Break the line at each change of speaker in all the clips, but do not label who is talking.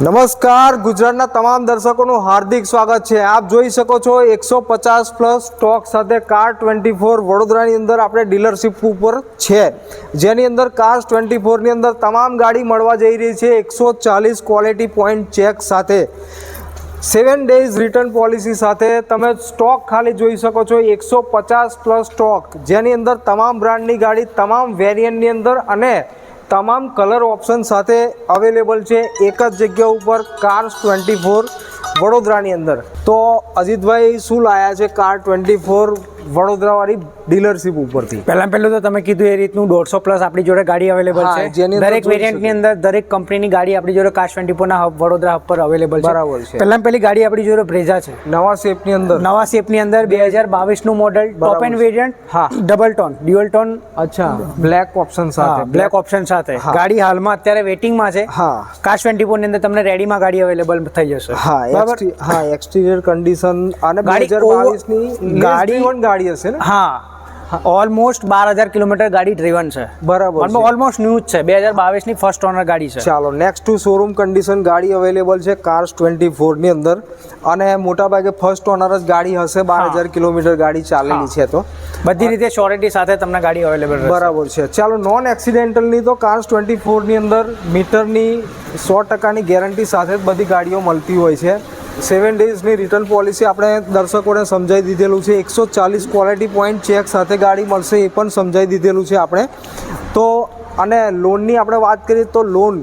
નમસ્કાર ગુજરાતના તમામ દર્શકોનું હાર્દિક સ્વાગત છે। આપ જોઈ શકો છો 150 પ્લસ સ્ટોક સાથે કાર24 વડોદરાની અંદર આપણે ડીલરશીપ ઉપર છે, જેની અંદર કાર24 ની અંદર તમામ ગાડી મળવા જઈ રહી છે 140 ક્વોલિટી પોઈન્ટ ચેક સાથે 7 ડેઝ રિટર્ન પોલિસી સાથે। તમે સ્ટોક ખાલી જોઈ શકો છો 150 પ્લસ સ્ટોક, જેની અંદર તમામ બ્રાન્ડની ગાડી તમામ વેરિયન્ટની અંદર અને તમામ કલર ઓપ્શન સાથે અવેલેબલ છે એક જ જગ્યા ઉપર કાર24 વડોદરાની અંદર। તો અજીતભાઈ શું લાયા છે કાર24 વડોદરાવાળી ડીલરશીપ ઉપરથી?
પહેલું તો તમે કીધું એ રીતનું 150 પ્લસ આપણી જોડે ગાડી અવેલેબલ છે। દરેક વેરિયન્ટની અંદર દરેક કંપનીની ગાડી આપણી જોડે કાર24 ના વડોદરા હબ પર અવેલેબલ છે।
બરાબર છે।
પહેલી ગાડી આપણી જોડે બ્રેઝા છે,
નવા શેપની અંદર
2022 નું મોડલ, ટોપ એન્ડ વેરિયન્ટ,
હા,
ડબલ ટોન, ડ્યુઅલ ટોન,
અચ્છા, બ્લેક ઓપ્શન સાથે,
બ્લેક ઓપ્શન સાથે ગાડી હાલમાં અત્યારે વેટિંગમાં છે।
હા,
કાર24 ની અંદર તમને રેડીમાં ગાડી અવેલેબલ થઈ જશે।
બરાબર, હા, એક્સટીરિયર કન્ડિશન અને 2022 ની ગાડી હશે ને?
હા, ઓલમોસ્ટ 12,000 કિલોમીટર ગાડી ડ્રીવન છે।
બરાબર,
ઓલમોસ્ટ ન્યૂ જ છે, 2022 ની ફર્સ્ટ ઓનર ગાડી છે।
ચાલો, નેક્સ્ટ ટુ શોરૂમ કન્ડિશન ગાડી અવેલેબલ છે કાર24 ની અંદર અને મોટાભાગે ફર્સ્ટ ઓનર જ ગાડી હશે। 12,000 કિલોમીટર ગાડી ચાલેલી છે, તો
બધી રીતે શ્યોરિટી સાથે તમને ગાડી અવેલેબલ રહેશે।
બરાબર છે। ચાલો, નોન એક્સિડેન્ટલની તો કાર24 ની અંદર મીટરની 100% ગેરંટી સાથે જ બધી ગાડીઓ મળતી હોય છે। 7 ડેઝની રિટર્ન પોલિસી આપણે દર્શકોને સમજાવી દીધેલું છે। 140 ક્વોલિટી પોઈન્ટ ચેક સાથે ગાડી મળશે એ પણ સમજાવી દીધેલું છે આપણે તો। અને લોનની આપણે વાત કરીએ તો લોન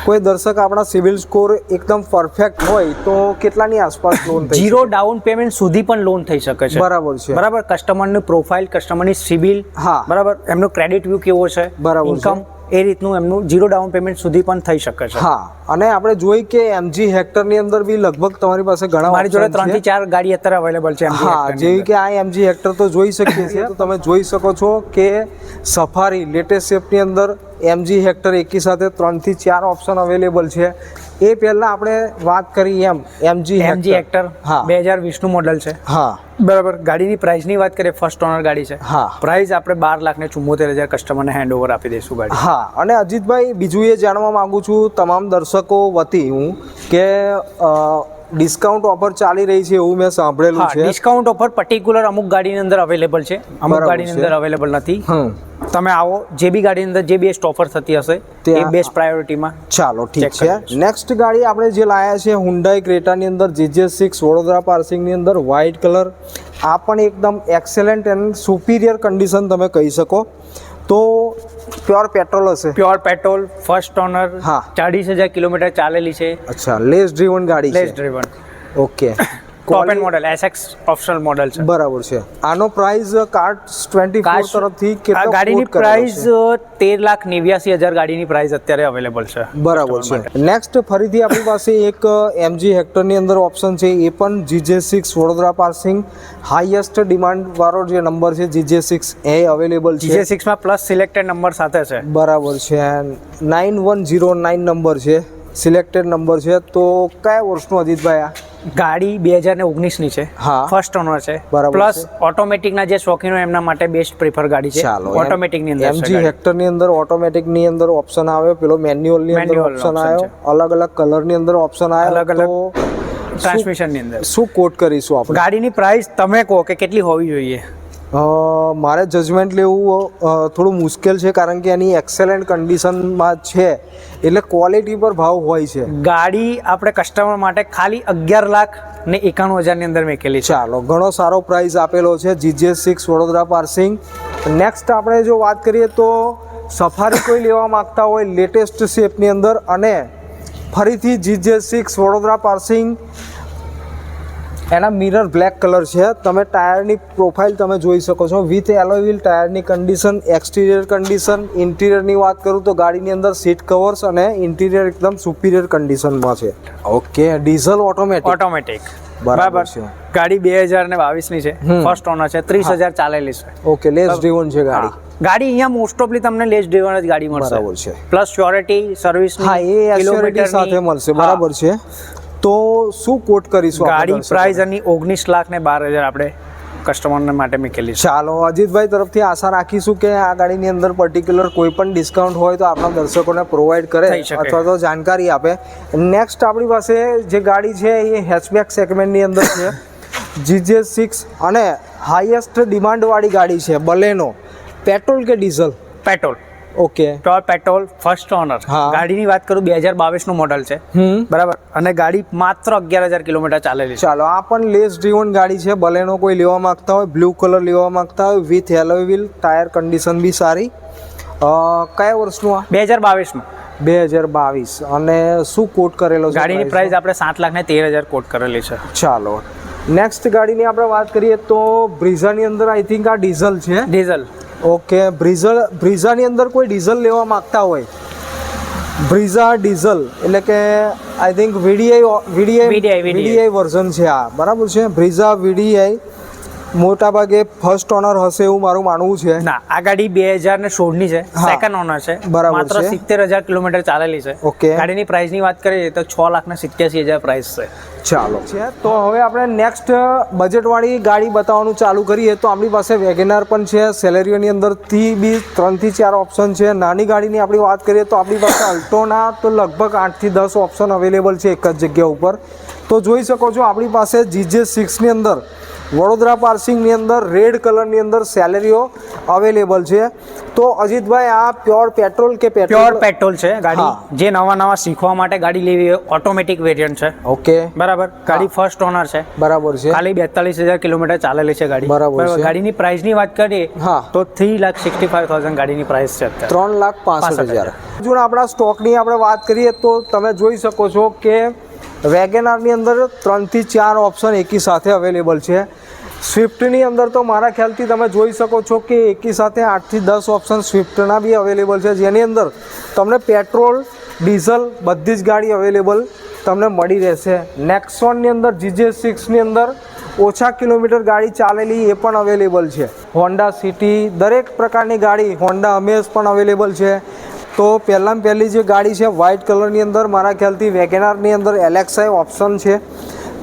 કોઈ દર્શક આપણા સિવિલ સ્કોર એકદમ પરફેક્ટ હોય તો કેટલાની આસપાસ લોન થઈ?
0 ડાઉન પેમેન્ટ સુધી પણ લોન થઈ શકે છે।
બરાબર છે।
બરાબર, કસ્ટમરનું પ્રોફાઇલ, કસ્ટમરની સિવિલ,
હા,
બરાબર, એમનો ક્રેડિટ વ્યૂ કેવો છે,
બરાબર,
ઇન્કમ, એ રીતનું એમનું 0 ડાઉન પેમેન્ટ સુધી પણ થઈ શકે છે।
હા, અને આપણે જોઈ કે MG હેક્ટરની અંદર બી લગભગ તમારી પાસે ઘણા
મારી જોડે 3 થી 4 ગાડી અત્યારે અવેલેબલ છે।
હા, જેવી કે આ MG હેક્ટર તો જોઈ શકીએ છીએ તો તમે જોઈ શકો છો કે સફારી લેટેસ્ટ શેપની અંદર MG હેક્ટર એકી સાથે 3 થી 4 ઓપ્શન અવેલેબલ છે। એ પહેલા આપણે વાત કરી MG
હેક્ટર 2020 નું મોડલ છે।
હા,
બરાબર, ગાડીની પ્રાઇસની વાત કરીએ, ફર્સ્ટ ઓનર ગાડી છે।
હા,
પ્રાઇસ આપણે 12,74,000 કસ્ટમરને હેન્ડ ઓવર આપી દઈશું ગાડી।
હા, અને અજીતભાઈ બીજું એ જાણવા માંગુ છું તમામ દર્શકો વતી હું કે ડિસ્કાઉન્ટ ઓફર ચાલી રહી છે એવું મેં સાંભળેલું છે।
ડિસ્કાઉન્ટ ઓફર પર્ટિક્યુલર અમુક ગાડીની અંદર અવેલેબલ છે, અમુક ગાડીની અંદર અવેલેબલ નથી। તમે આવો, જે બી ગાડીની અંદર જે બેસ્ટ ઓફર થતી હશે એ બેસ્ટ પ્રાયોરિટીમાં।
ચાલો, ઠીક છે। નેક્સ્ટ ગાડી આપણે જે લાયા છે હુન્ડાઈ ક્રેટાની અંદર GJ6 વડોદરા પાર્સિંગની અંદર વ્હાઇટ કલર। આ પણ એકદમ એક્સેલન્ટ એન્ડ સુપીરિયર કન્ડિશન તમે કહી શકો તો પ્યોર પેટ્રોલ હશે?
પ્યોર પેટ્રોલ, ફર્સ્ટ ઓનર,
હા,
40,000 કિલોમીટર ચાલેલી છે।
અચ્છા, લેસ ડ્રીવન ગાડી છે?
Less driven,
okay.
Top end model, SX optional model છે।
બરાબર છે। આનો પ્રાઇસ કાર24 તરફથી કેટલો?
ગાડીની પ્રાઇસ 13,89,000 ગાડીની પ્રાઇસ અત્યારે અવેલેબલ છે।
બરાબર છે। નેક્સ્ટ ફરીથી આપણી પાસે એક MG હેક્ટરની અંદર ઓપ્શન છે, એ પણ GJ6 Vadodara passing, highest demand વાળો જે નંબર છે GJ6 એ અવેલેબલ છે।
GJ6 માં પ્લસ સિલેક્ટેડ નંબર સાથે છે।
બરાબર છે। 9109 નંબર છે, સિલેક્ટેડ નંબર છે। તો કયા વર્ષનું અજીતભાઈ આ
ગાડી? 2019 ની છે।
હા,
ફર્સ્ટ ઓનર છે।
બરાબર,
પ્લસ ઓટોમેટિક ના જે શોખીનો એમના માટે બેસ્ટ પ્રિફર ગાડી છે।
ચાલો,
ઓટોમેટિક ની અંદર
MG હેક્ટર ની અંદર ઓટોમેટિક ની અંદર ઓપ્શન આવ્યો, પેલો મેન્યુઅલ ની અંદર ઓપ્શન આવ્યો, અલગ અલગ કલર ની અંદર ઓપ્શન આવ્યો,
અલગ અલગ ટ્રાન્સમિશન ની અંદર
શું કોટ કરીશું આપણે?
ગાડીની પ્રાઇસ તમે કહો કે કેટલી હોવી જોઈએ?
મારે જજમેન્ટ લેવું થોડું મુશ્કેલ છે કારણ કે એની એક્સેલન્ટ કન્ડિશનમાં છે એટલે ક્વોલિટી પર ભાવ હોય છે।
ગાડી આપણે કસ્ટમર માટે ખાલી 11,91,000 ની અંદર મેકેલી છે।
ચાલો, ઘણો સારો પ્રાઇસ આપેલો છે GJ6 વડોદરા પાર્સિંગ। નેક્સ્ટ આપણે જો વાત કરીએ તો સફારી કોઈ લેવા માંગતા હોય લેટેસ્ટ શેપની અંદર અને ફરીથી GJ6 વડોદરા પાર્સિંગ, એના મિરર બ્લેક કલર છે। તમે ટાયરની પ્રોફાઇલ તમે જોઈ શકો છો વિથ એલોય વ્હીલ, ટાયરની કન્ડિશન, એક્સટીરિયર કન્ડિશન, ઇન્ટિરિયરની વાત કરું તો ગાડીની અંદર સીટ કવર્સ અને ઇન્ટિરિયર એકદમ સુપીરિયર કન્ડિશનમાં છે। ઓકે, ડીઝલ
ઓટોમેટિક, બરાબર છે। ગાડી 2022 ની છે, ફર્સ્ટ ઓનર છે, 30,000 ચાલેલી છે।
ઓકે, લેસ ડ્રીવન છે ગાડી।
ગાડી અહીંયા મોસ્ટ ઓફલી તમને લેસ ડ્રીવન જ ગાડી મળશે।
બરાબર છે।
પ્લસ શ્યોરિટી, સર્વિસ,
હા, એ એશ્યોરિટી સાથે મળશે। બરાબર છે। તો શું કોટ કરીશું?
ગાડી પ્રાઇસ એની 19,12,000 આપણે કસ્ટમરને માટે મૂકેલી છે.
ચાલો અજીતભાઈ તરફથી આશા રાખીશું કે આ ગાડીની અંદર પર્ટિક્યુલર કોઈ પણ ડિસ્કાઉન્ટ હોય તો આપણા દર્શકોને પ્રોવાઈડ કરે
થઈ શકે.
અથવા તો જાણકારી આપે. નેક્સ્ટ આપણી પાસે જે ગાડી છે એ હેચબેક સેગમેન્ટની અંદર છે GJ6 અને હાઈએસ્ટ ડિમાન્ડવાળી ગાડી છે બલેનો. પેટ્રોલ કે diesel?
Petrol,
okay.
Pure petrol, first honour.
હા.
ગાડીની વાત કરું 2022 નું મોડલ છે, બરાબર, અને ગાડી માત્ર 11,000 કિલોમીટર ચાલેલી છે.
ચાલો આ પણ લેસ ડ્રીવન ગાડી છે. બલેનો કોઈ લેવા માંગતા હોય, બ્લુ કલર લેવા માંગતા હોય with alloy wheel, tyre condition બી સારી. કયા વર્ષનું આ?
2022 નું.
2022. અને શું કોટ કરેલો છે?
ગાડીની પ્રાઇસ આપણે 7,13,000 કોટ કરેલી છે.
ચાલો નેક્સ્ટ ગાડીની આપણે વાત કરીએ તો બ્રીઝાની અંદર આઈ થિંક આ ડીઝલ છે.
ડીઝલ.
ઓકે. બ્રીઝાની અંદર કોઈ ડીઝલ લેવા માંગતા હોય, બ્રીઝા ડીઝલ એટલે કે આઈ થિંક VDI વર્ઝન છે આ, બરાબર છે. બ્રીઝા VDI મોટા ભાગે ફર્સ્ટ ઓનર હશે એવું મારું માનવું છે.
ના, આ ગાડી 2016 ની છે, સેકન્ડ ઓનર છે,
બરાબર
માત્ર
છે.
70,000 કિલોમીટર ચાલેલી છે.
ઓકે.
ગાડીની પ્રાઇસ ની વાત કરીએ તો 6,87,000 પ્રાઇસ છે.
ચાલો છે. તો હવે આપણે નેક્સ્ટ બજેટવાળી ગાડી બતાવવાનું ચાલુ કરીએ તો આપણી પાસે વેગેનાર પણ છે. સેલેરીઓની અંદરથી બી 3 થી 4 ઓપ્શન છે. નાની ગાડીની આપણી વાત કરીએ તો આપણી પાસે અલ્ટોના તો લગભગ 8 થી 10 ઓપ્શન અવેલેબલ છે એક જ જગ્યા ઉપર. તો જોઈ શકો છો આપણી પાસે GJ6ની અંદર વડોદરા પાર્સિંગની અંદર રેડ કલરની અંદર સેલેરીઓ અવેલેબલ છે. તો અજીતભાઈ આ પ્યોર પેટ્રોલ કે
પ્યોર પેટ્રોલ છે ગાડી. જે નવા શીખવા માટે ગાડી લેવી હોય, ઓટોમેટિક વેરિયન્ટ છે.
ઓકે,
બરાબર. ગાડી ફર્સ્ટ ઓનર છે,
બરાબર છે.
ખાલી 42,000 કિલોમીટર ચાલેલી છે ગાડી,
બરાબર છે.
ગાડીની પ્રાઇસ ની વાત કરીએ તો 3,65,000 ગાડીની પ્રાઇસ છે અત્યારે.
3,65,000. જો આપણા સ્ટોકની આપણે વાત કરીએ તો તમે જોઈ શકો છો કે વેગેનારની અંદર 3 થી 4 ઓપ્શન એકી સાથે અવેલેબલ છે. સ્વિફ્ટની અંદર તો મારા ખ્યાલથી તમે જોઈ શકો છો કે એકી સાથે 8 થી 10 ઓપ્શન સ્વિફ્ટના બી અવેલેબલ છે, જેની અંદર તમને પેટ્રોલ ડીઝલ બધી જ ગાડી અવેલેબલ તમને મળી રહેશે. નેક્સોનની અંદર GJ6ની અંદર ઓછા કિલોમીટર ગાડી ચાલેલી એ પણ અવેલેબલ છે. હોન્ડા સિટી દરેક પ્રકારની ગાડી, હોન્ડા અમેઝ પણ અવેલેબલ છે. તો પહેલાં પહેલી જે ગાડી છે વ્હાઇટ કલરની અંદર મારા ખ્યાલથી વેગેનારની અંદર LXI ઓપ્શન છે.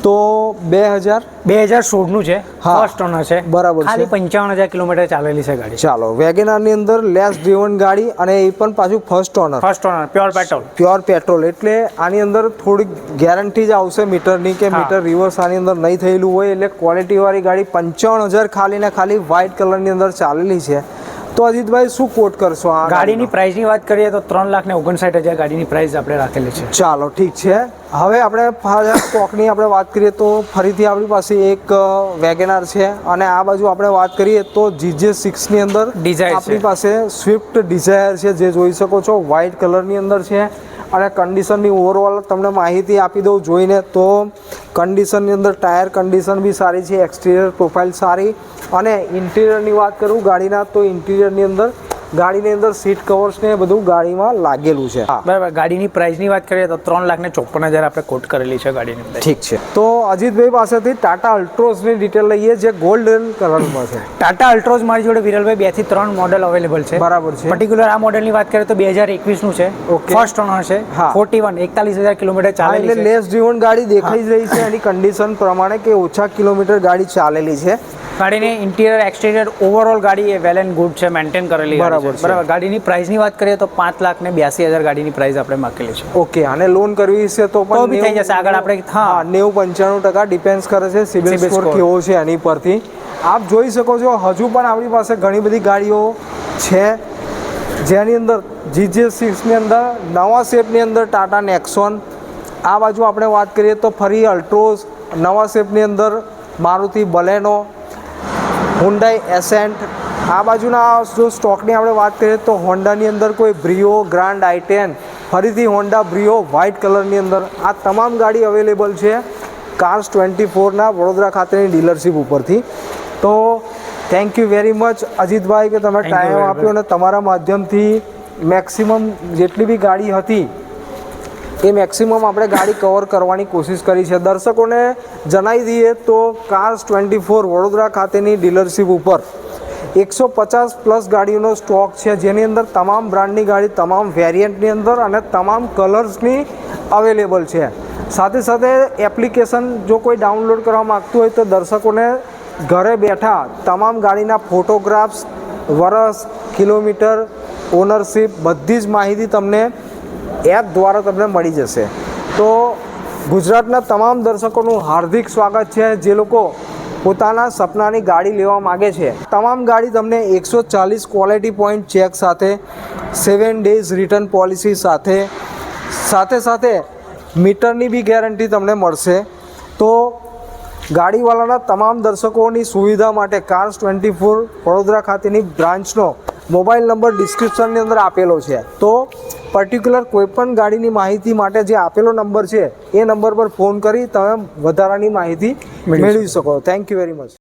તો 2016
નું છે, ફર્સ્ટ ઓનર છે,
બરાબર છે.
ખાલી 55,000 કિલોમીટર ચાલેલી છે ગાડી.
ચાલો વેગેનારની અંદર લેસ ડ્રીવન ગાડી અને એ પણ પાછું ફર્સ્ટ ઓનર પ્યોર પેટ્રોલ એટલે આની અંદર થોડીક ગેરંટી જ આવશે મીટરની કે મીટર રિવર્સ આની અંદર નહીં થયેલું હોય. એટલે ક્વોલિટીવાળી ગાડી 55,000 ખાલી ને ખાલી વ્હાઇટ કલરની અંદર ચાલેલી છે. તો અજીતભાઈ શું કોટ કરશો આ
ગાડીની પ્રાઇસની વાત કરીએ તો 3,59,000 ગાડીની પ્રાઇસ આપણે રાખેલી છે.
ચાલો ઠીક છે. હવે આપણે સ્ટોકની આપણે વાત કરીએ તો ફરીથી આપણી પાસે એક વેગેનાર છે અને આ બાજુ આપણે વાત કરીએ તો GJ6ની અંદર આપણી પાસે સ્વિફ્ટ ડિઝાયર છે, જે જોઈ શકો છો વ્હાઇટ કલરની અંદર છે. અને કન્ડિશનની ઓવરઓલ તમને માહિતી આપી દઉં જોઈને તો કન્ડિશનની અંદર ટાયર કન્ડિશન બી સારી છે, એક્સટિરિયર પ્રોફાઇલ સારી. અને ઇન્ટિરિયરની વાત કરું ગાડીના તો ઇન્ટિરિયરની અંદર ગાડીની અંદર સીટ કવર્સ ને બધું ગાડીમાં લાગેલું છે.
બરાબર. ગાડીની પ્રાઇસની વાત કરીએ તો 3,54,000 આપણે કોટ કરેલી છે ગાડીની.
ઠીક છે. તો અજીતભાઈ પાસેથી ટાટા અલ્ટ્રોઝની ડિટેલ લઈએ જે ગોલ્ડન કલરમાં છે.
ટાટા અલ્ટ્રોઝ મારી જોડે વિરલભાઈ 2 થી 3 મોડેલ અવેલેબલ છે.
બરાબર છે.
પર્ટિક્યુલર આ મોડેલની વાત કરીએ તો 2021 નું છે, ફર્સ્ટ ઓનર છે, 41,000 કિલોમીટર ચાલેલી છે.
એટલે લેસ ડ્રીવન ગાડી દેખાઈ રહી છે એની કન્ડિશન પ્રમાણે કે ઓછા કિલોમીટર ગાડી ચાલેલી છે.
ગાડીની ઇન્ટિરિયર એક્સટિરિયર ઓવરઓલ ગાડી એ વેલ એન્ડ ગુડ છે, મેન્ટેન કરેલી છે. બરાબર. ગાડીની પ્રાઇસની વાત કરીએ તો 5,82,000 ગાડીની પ્રાઇસ આપણે મૂકેલી છે.
ઓકે. અને લોન કરવી છે તો પણ
થઈ જશે આગળ આપણે.
90-95% ડિપેન્ડ કરે છે સિબિલ સ્કોર કેવો છે એની પરથી. આપ જોઈ શકો છો હજુ પણ આપણી પાસે ઘણી બધી ગાડીઓ છે જેની અંદર GJ6ની અંદર નવા શેપની અંદર ટાટા નેક્સોન. આ બાજુ આપણે વાત કરીએ તો ફરી અલ્ટ્રોઝ, નવા શેપની અંદર મારુતિ બલેનો, હુન્ડાઈ એસેન્ટ. આ બાજુના જો સ્ટોકની આપણે વાત કરીએ તો હોન્ડાની અંદર કોઈ બ્રિયો, ગ્રાન્ડ i10, ફરીથી હોન્ડા બ્રિયો વ્હાઇટ કલરની અંદર આ તમામ ગાડી અવેલેબલ છે કાર્સ 24ના વડોદરા ખાતેની ડીલરશીપ ઉપરથી. તો thank you very much Ajitbhai કે તમે ટાઈમ આપ્યો અને તમારા માધ્યમથી મેક્સિમમ જેટલી બી ગાડી હતી એ મેક્સિમમ આપણે ગાડી કવર કરવાની કોશિશ કરી છે. દર્શકોને જણાવી દઈએ તો કાર્સ 24 વડોદરા ખાતેની ડીલરશીપ ઉપર 150+ ગાડીઓનો સ્ટોક છે, જેની અંદર તમામ બ્રાન્ડની ગાડી, તમામ વેરિયન્ટની અંદર અને તમામ કલર્સની અવેલેબલ છે. સાથે સાથે એપ્લિકેશન જો કોઈ ડાઉનલોડ કરવા માગતું હોય તો દર્શકોને ઘરે બેઠા તમામ ગાડીના ફોટોગ્રાફ્સ, વરસ, કિલોમીટર, ઓનરશિપ બધી જ માહિતી તમને એપ દ્વારા તમને મળી જશે. તો ગુજરાતના તમામ દર્શકોનું હાર્દિક સ્વાગત છે જે લોકો પોતાના સપનાની ગાડી લેવા માગે છે. તમામ ગાડી તમને 140 ક્વોલિટી પોઈન્ટ ચેક સાથે 7 ડેઝ રિટર્ન પોલિસી સાથે મીટરની બી ગેરંટી તમને મળશે. તો ગાડીવાળાના તમામ દર્શકોની સુવિધા માટે કાર્સ 24 વડોદરા ખાતેની બ્રાન્ચનો મોબાઈલ નંબર ડિસ્ક્રિપ્શનની અંદર આપેલો છે. તો પર્ટિક્યુલર કોઈપણ ગાડીની માહિતી માટે જે આપેલો નંબર છે એ નંબર પર ફોન કરી તમે વધારાની માહિતી મેળવી શકો. Thank you very much.